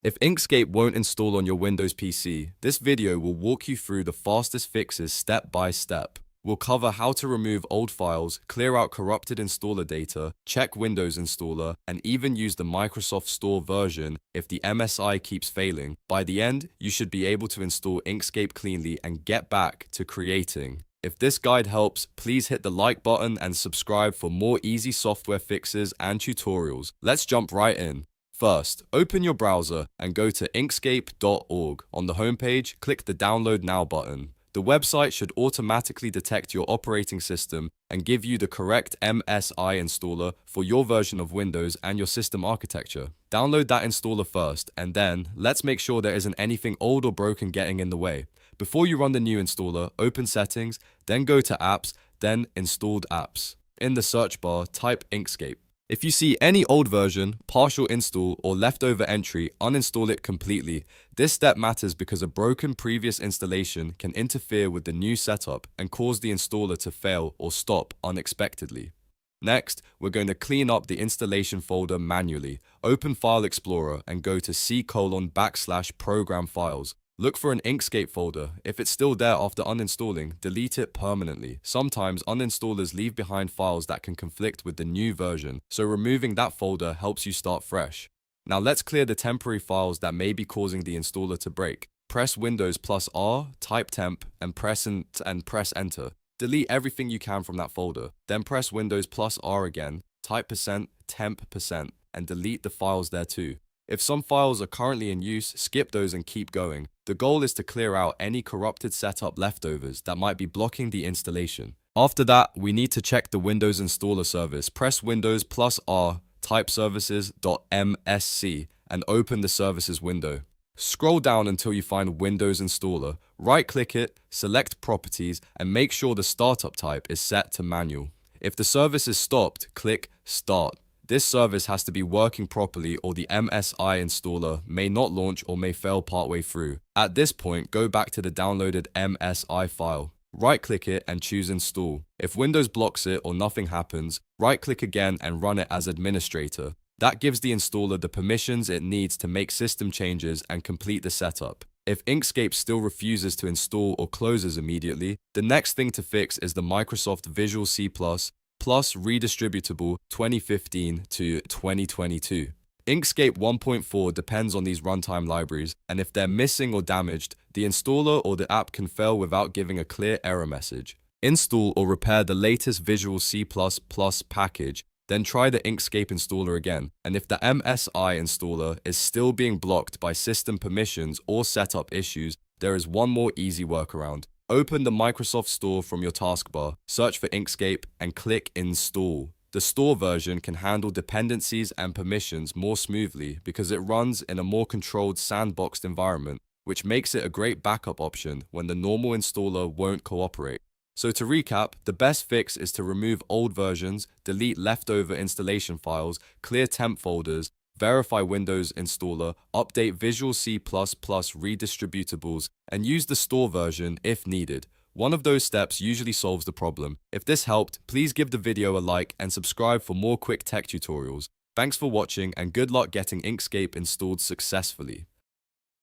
If Inkscape won't install on your Windows PC, this video will walk you through the fastest fixes step by step. We'll cover how to remove old files, clear out corrupted installer data, check Windows installer, and even use the Microsoft Store version if the MSI keeps failing. By the end, you should be able to install Inkscape cleanly and get back to creating. If this guide helps, please hit the like button and subscribe for more easy software fixes and tutorials. Let's jump right in. First, open your browser and go to inkscape.org. On the homepage, click the Download Now button. The website should automatically detect your operating system and give you the correct MSI installer for your version of Windows and your system architecture. Download that installer first, and then let's make sure there isn't anything old or broken getting in the way. Before you run the new installer, open Settings, then go to Apps, then Installed Apps. In the search bar, type Inkscape. If you see any old version, partial install, or leftover entry, uninstall it completely. This step matters because a broken previous installation can interfere with the new setup and cause the installer to fail or stop unexpectedly. Next, we're going to clean up the installation folder manually. Open File Explorer and go to C:\program files. Look for an Inkscape folder. If it's still there after uninstalling, delete it permanently. Sometimes uninstallers leave behind files that can conflict with the new version, so removing that folder helps you start fresh. Now let's clear the temporary files that may be causing the installer to break. Press Windows +R, type temp, and press enter. Delete everything you can from that folder. Then press Windows +R again, type %temp%, and delete the files there too. If some files are currently in use, skip those and keep going. The goal is to clear out any corrupted setup leftovers that might be blocking the installation. After that, we need to check the Windows installer service. Press Windows +R, type services.msc, and open the services window. Scroll down until you find Windows installer. Right-click it, select Properties, and make sure the startup type is set to manual. If the service is stopped, click Start. This service has to be working properly or the MSI installer may not launch or may fail partway through. At this point, go back to the downloaded MSI file. Right-click it and choose Install. If Windows blocks it or nothing happens, right-click again and run it as administrator. That gives the installer the permissions it needs to make system changes and complete the setup. If Inkscape still refuses to install or closes immediately, the next thing to fix is the Microsoft Visual C++ plus Redistributable 2015 to 2022. Inkscape 1.4 depends on these runtime libraries, and if they're missing or damaged, the installer or the app can fail without giving a clear error message. Install or repair the latest Visual C++ package, then try the Inkscape installer again, and if the MSI installer is still being blocked by system permissions or setup issues, there is one more easy workaround. Open the Microsoft Store from your taskbar, search for Inkscape, and click Install. The Store version can handle dependencies and permissions more smoothly because it runs in a more controlled sandboxed environment, which makes it a great backup option when the normal installer won't cooperate. So to recap, the best fix is to remove old versions, delete leftover installation files, clear temp folders, verify Windows installer, update Visual C++ redistributables, and use the store version if needed. One of those steps usually solves the problem. If this helped, please give the video a like and subscribe for more quick tech tutorials. Thanks for watching and good luck getting Inkscape installed successfully.